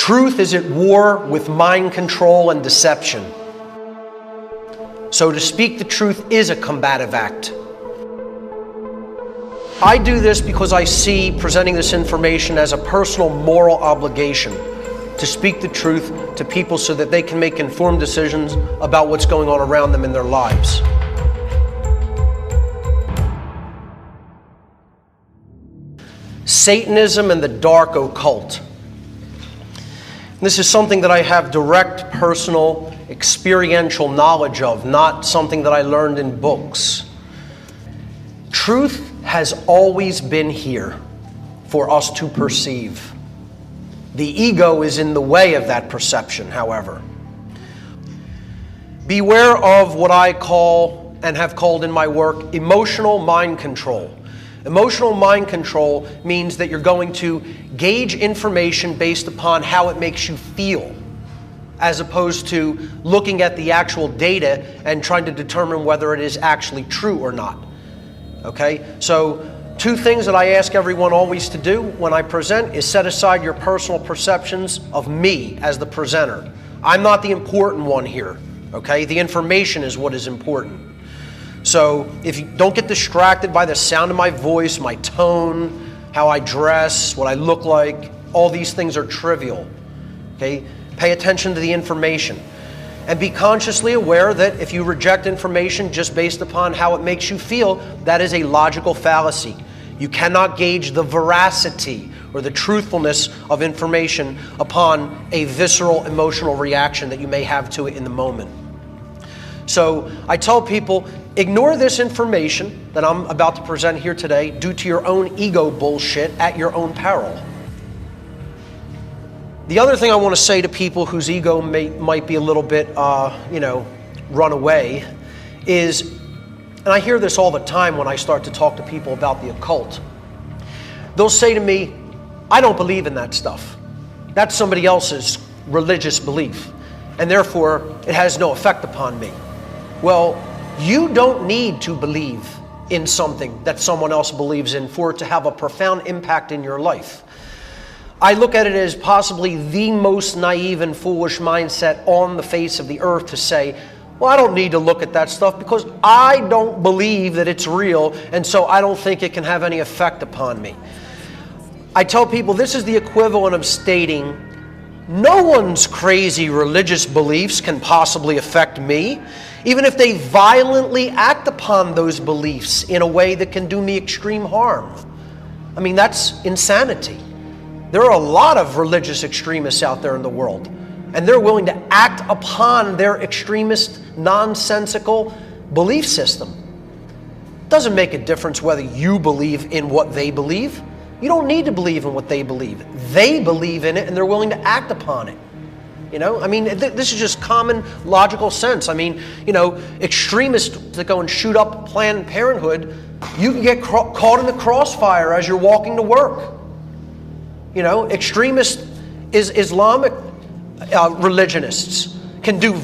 Truth is at war with mind control and deception. So to speak the truth is a combative act. I do this because I see presenting this information as a personal moral obligation to speak the truth to people so that they can make informed decisions about what's going on around them in their lives. Satanism and the dark occult. This is something that I have direct personal experiential knowledge of, not something that I learned in books. Truth has always been here for us to perceive. The ego is in the way of that perception, however. Beware of what I call, and have called in my work, emotional mind control. Emotional mind control means that you're going to gauge information based upon how it makes you feel, as opposed to looking at the actual data and trying to determine whether it is actually true or not. Okay? So, two things that I ask everyone always to do when I present is set aside your personal perceptions of me as the presenter. I'm not the important one here. Okay? The information is what is important. So if you don't get distracted by the sound of my voice, my tone, how I dress, what I look like, all these things are trivial. Okay? Pay attention to the information. And be consciously aware that if you reject information just based upon how it makes you feel, that is a logical fallacy. You cannot gauge the veracity or the truthfulness of information upon a visceral emotional reaction that you may have to it in the moment. So I tell people, ignore this information that I'm about to present here today due to your own ego bullshit at your own peril. The other thing I want to say to people whose ego might be a little bit, run away is, and I hear this all the time when I start to talk to people about the occult. They'll say to me, I don't believe in that stuff. That's somebody else's religious belief, and therefore it has no effect upon me. Well, you don't need to believe in something that someone else believes in for it to have a profound impact in your life. I look at it as possibly the most naive and foolish mindset on the face of the earth to say, well, I don't need to look at that stuff because I don't believe that it's real, and so I don't think it can have any effect upon me. I tell people this is the equivalent of stating, no one's crazy religious beliefs can possibly affect me, even if they violently act upon those beliefs in a way that can do me extreme harm. I mean, that's insanity. There are a lot of religious extremists out there in the world, and they're willing to act upon their extremist, nonsensical belief system. It doesn't make a difference whether you believe in what they believe. You don't need to believe in what they believe. They believe in it, and they're willing to act upon it. This is just common logical sense. Extremists that go and shoot up Planned Parenthood, you can get caught in the crossfire as you're walking to work. Extremist Islamic religionists can do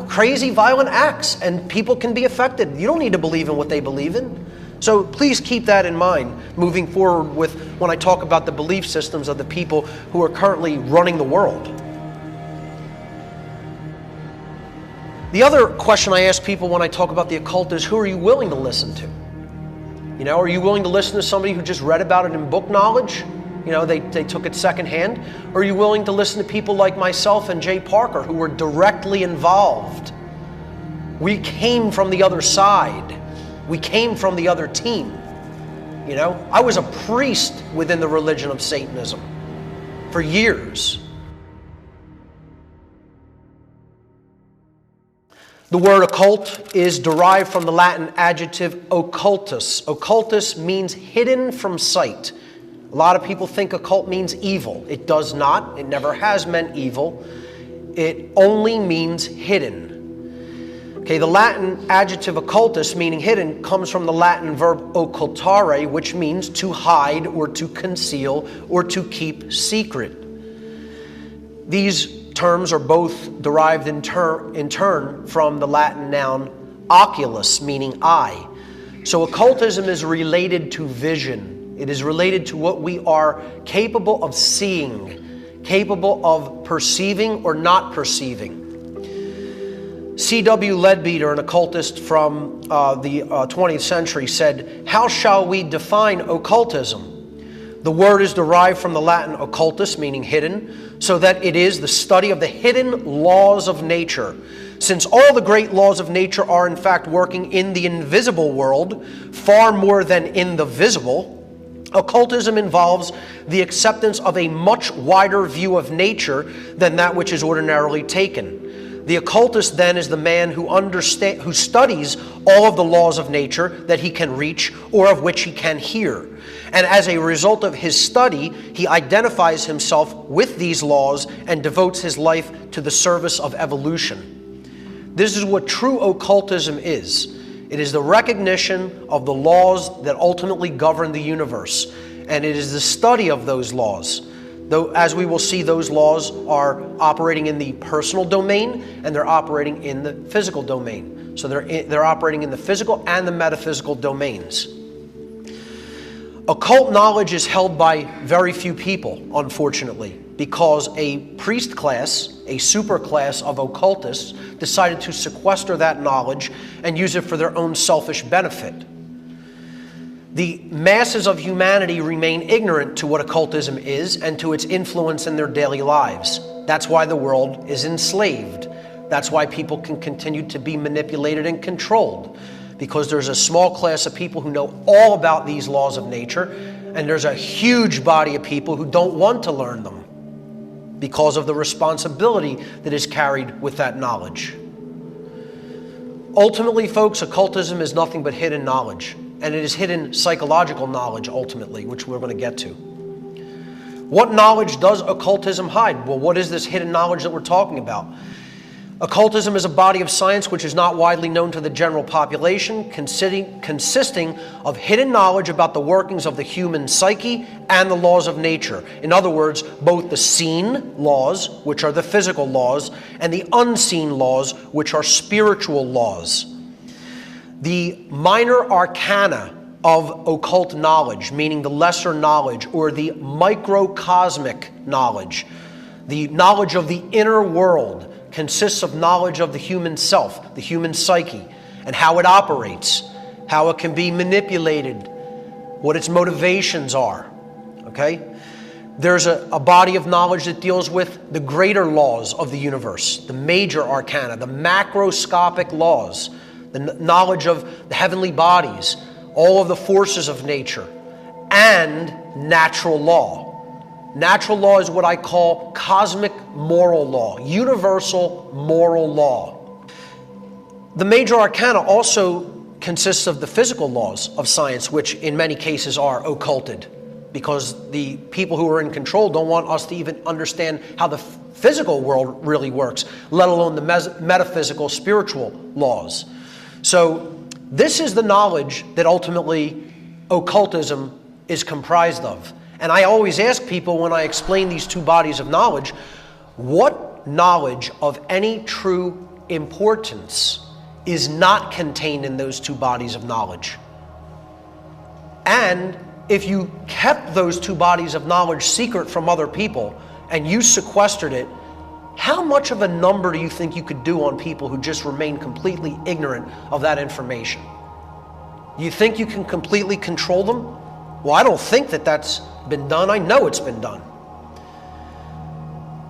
crazy violent acts, and people can be affected. You don't need to believe in what they believe in. So please keep that in mind moving forward with when I talk about the belief systems of the people who are currently running the world. The other question I ask people when I talk about the occult is, who are you willing to listen to? Are you willing to listen to somebody who just read about it in book knowledge? They took it secondhand. Or are you willing to listen to people like myself and Jay Parker who were directly involved? We came from the other side. We came from the other team. I was a priest within the religion of Satanism for years. The word occult is derived from the Latin adjective occultus. Occultus means hidden from sight. A lot of people think occult means evil. It does not. It never has meant evil. It only means hidden. Okay, the Latin adjective occultus, meaning hidden, comes from the Latin verb occultare, which means to hide or to conceal or to keep secret. These terms are both derived in turn from the Latin noun oculus, meaning eye. So occultism is related to vision. It is related to what we are capable of seeing, capable of perceiving or not perceiving. C.W. Leadbeater, an occultist from the 20th century, said, "How shall we define occultism? The word is derived from the Latin occultus, meaning hidden, so that it is the study of the hidden laws of nature. Since all the great laws of nature are in fact working in the invisible world, far more than in the visible, occultism involves the acceptance of a much wider view of nature than that which is ordinarily taken. The occultist then is the man who studies all of the laws of nature that he can reach or of which he can hear. And as a result of his study, he identifies himself with these laws and devotes his life to the service of evolution." This is what true occultism is. It is the recognition of the laws that ultimately govern the universe, and it is the study of those laws. Though, as we will see, those laws are operating in the personal domain and they're operating in the physical domain. So they're operating in the physical and the metaphysical domains. Occult knowledge is held by very few people, unfortunately, because a priest class, a super class of occultists, decided to sequester that knowledge and use it for their own selfish benefit. The masses of humanity remain ignorant to what occultism is and to its influence in their daily lives. That's why the world is enslaved. That's why people can continue to be manipulated and controlled, because there's a small class of people who know all about these laws of nature, and there's a huge body of people who don't want to learn them because of the responsibility that is carried with that knowledge. Ultimately, folks, occultism is nothing but hidden knowledge. And it is hidden psychological knowledge, ultimately, which we're going to get to. What knowledge does occultism hide? Well, what is this hidden knowledge that we're talking about? Occultism is a body of science which is not widely known to the general population, consisting of hidden knowledge about the workings of the human psyche and the laws of nature. In other words, both the seen laws, which are the physical laws, and the unseen laws, which are spiritual laws. The minor arcana of occult knowledge, meaning the lesser knowledge or the microcosmic knowledge, the knowledge of the inner world, consists of knowledge of the human self, the human psyche, and how it operates, how it can be manipulated, what its motivations are. Okay? There's a body of knowledge that deals with the greater laws of the universe, the major arcana, the macroscopic laws, the knowledge of the heavenly bodies, all of the forces of nature, and natural law. Natural law is what I call cosmic moral law, universal moral law. The major arcana also consists of the physical laws of science, which in many cases are occulted, because the people who are in control don't want us to even understand how the physical world really works, let alone the metaphysical, spiritual laws. So this is the knowledge that ultimately occultism is comprised of. And I always ask people when I explain these two bodies of knowledge, what knowledge of any true importance is not contained in those two bodies of knowledge? And if you kept those two bodies of knowledge secret from other people and you sequestered it, how much of a number do you think you could do on people who just remain completely ignorant of that information? You think you can completely control them? Well, I don't think that that's been done. I know it's been done.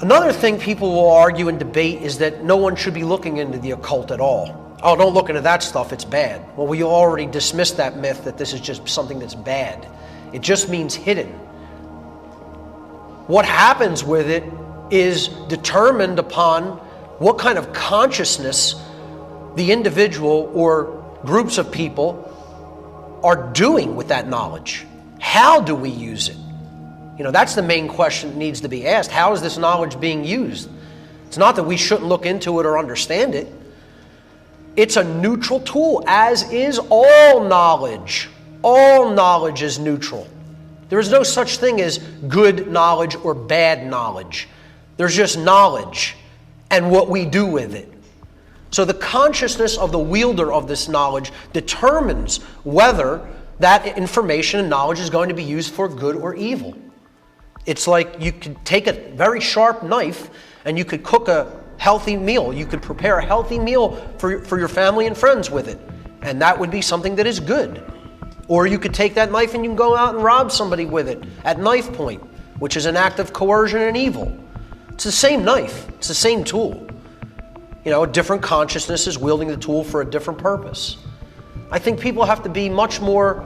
Another thing people will argue and debate is that no one should be looking into the occult at all. Oh, don't look into that stuff, it's bad. Well, we already dismissed that myth that this is just something that's bad. It just means hidden. What happens with it is determined upon what kind of consciousness the individual or groups of people are doing with that knowledge. How do we use it? You know, that's the main question that needs to be asked. How is this knowledge being used? It's not that we shouldn't look into it or understand it. It's a neutral tool, as is all knowledge. All knowledge is neutral. There is no such thing as good knowledge or bad knowledge. There's just knowledge and what we do with it. So the consciousness of the wielder of this knowledge determines whether that information and knowledge is going to be used for good or evil. It's like you could take a very sharp knife and you could cook a healthy meal. You could prepare a healthy meal for your family and friends with it. And that would be something that is good. Or you could take that knife and you can go out and rob somebody with it at knife point, which is an act of coercion and evil. It's the same knife. It's the same tool. A different consciousness is wielding the tool for a different purpose. I think people have to be much more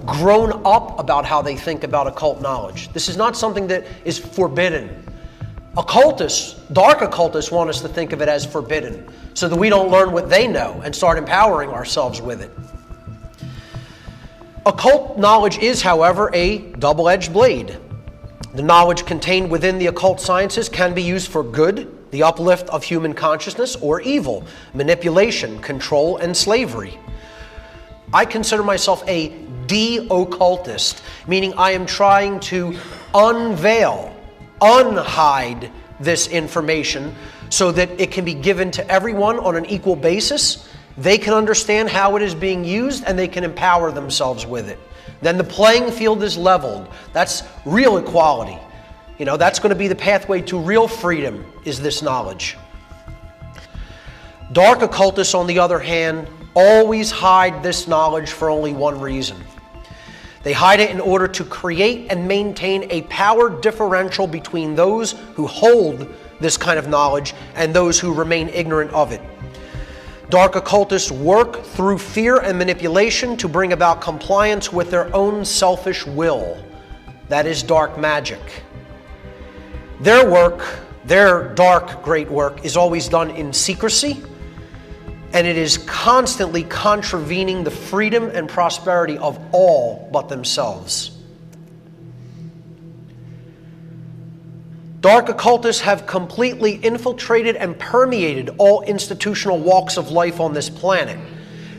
grown up about how they think about occult knowledge. This is not something that is forbidden. Occultists, dark occultists, want us to think of it as forbidden so that we don't learn what they know and start empowering ourselves with it. Occult knowledge is, however, a double-edged blade. The knowledge contained within the occult sciences can be used for good, the uplift of human consciousness, or evil, manipulation, control, and slavery. I consider myself a de-occultist, meaning I am trying to unveil, unhide this information so that it can be given to everyone on an equal basis. They can understand how it is being used and they can empower themselves with it. Then the playing field is leveled. That's real equality. That's going to be the pathway to real freedom, is this knowledge. Dark occultists, on the other hand, always hide this knowledge for only one reason. They hide it in order to create and maintain a power differential between those who hold this kind of knowledge and those who remain ignorant of it. Dark occultists work through fear and manipulation to bring about compliance with their own selfish will. That is dark magic. Their work, their dark great work, is always done in secrecy, and it is constantly contravening the freedom and prosperity of all but themselves. Dark occultists have completely infiltrated and permeated all institutional walks of life on this planet.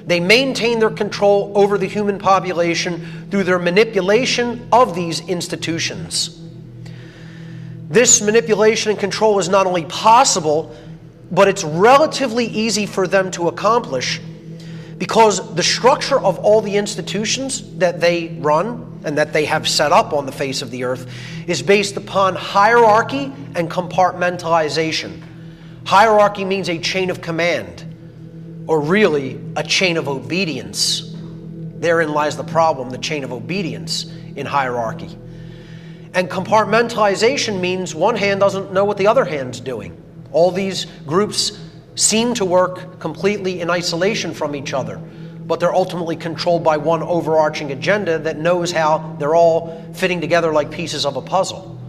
They maintain their control over the human population through their manipulation of these institutions. This manipulation and control is not only possible, but it's relatively easy for them to accomplish because the structure of all the institutions that they run and that they have set up on the face of the earth is based upon hierarchy and compartmentalization. Hierarchy means a chain of command, or really a chain of obedience. Therein lies the problem, the chain of obedience in hierarchy. And compartmentalization means one hand doesn't know what the other hand's doing. All these groups seem to work completely in isolation from each other, but they're ultimately controlled by one overarching agenda that knows how they're all fitting together like pieces of a puzzle.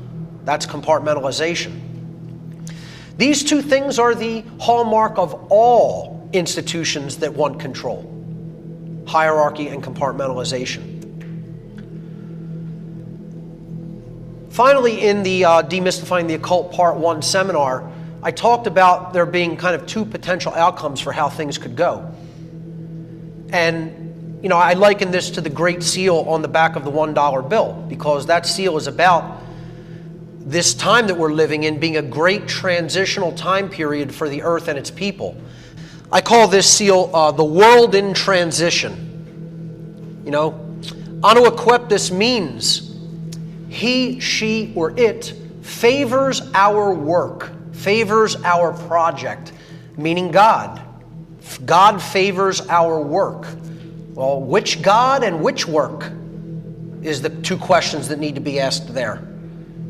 That's compartmentalization. These two things are the hallmark of all institutions that want control: hierarchy and compartmentalization. Finally, in the Demystifying the Occult Part 1 seminar, I talked about there being kind of two potential outcomes for how things could go. And, I liken this to the Great Seal on the back of the $1 bill, because that seal is about this time that we're living in being a great transitional time period for the earth and its people. I call this seal the world in transition. Anaequiptus means he, she, or it favors our work, favors our project, meaning God. God favors our work. Well, which God and which work is the two questions that need to be asked there.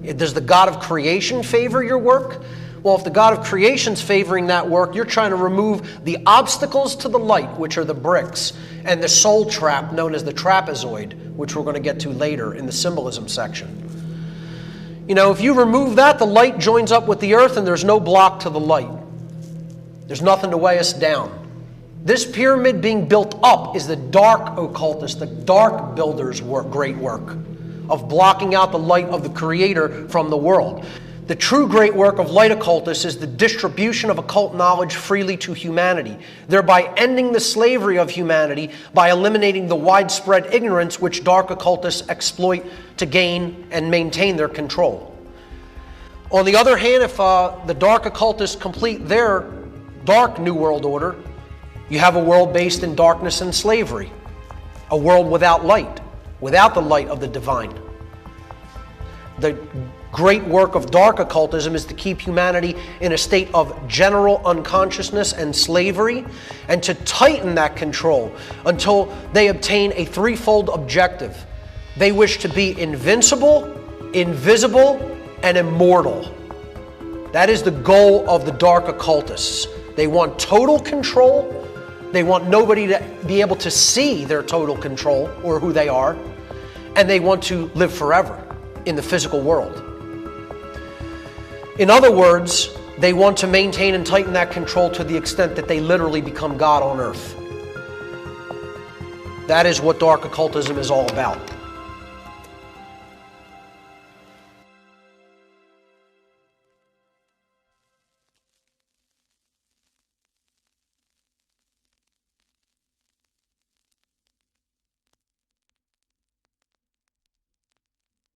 Does the God of creation favor your work? Well, if the God of creation's favoring that work, you're trying to remove the obstacles to the light, which are the bricks, and the soul trap known as the trapezoid, which we're going to get to later in the symbolism section. If you remove that, the light joins up with the earth and there's no block to the light. There's nothing to weigh us down. This pyramid being built up is the dark occultist, the dark builder's great work of blocking out the light of the Creator from the world. The true great work of light occultists is the distribution of occult knowledge freely to humanity, thereby ending the slavery of humanity by eliminating the widespread ignorance which dark occultists exploit to gain and maintain their control. On the other hand, if the dark occultists complete their dark New World Order, you have a world based in darkness and slavery, a world without light, without the light of the divine. The great work of dark occultism is to keep humanity in a state of general unconsciousness and slavery, and to tighten that control until they obtain a threefold objective. They wish to be invincible, invisible, and immortal. That is the goal of the dark occultists. They want total control. They want nobody to be able to see their total control or who they are. And they want to live forever in the physical world. In other words, they want to maintain and tighten that control to the extent that they literally become God on earth. That is what dark occultism is all about.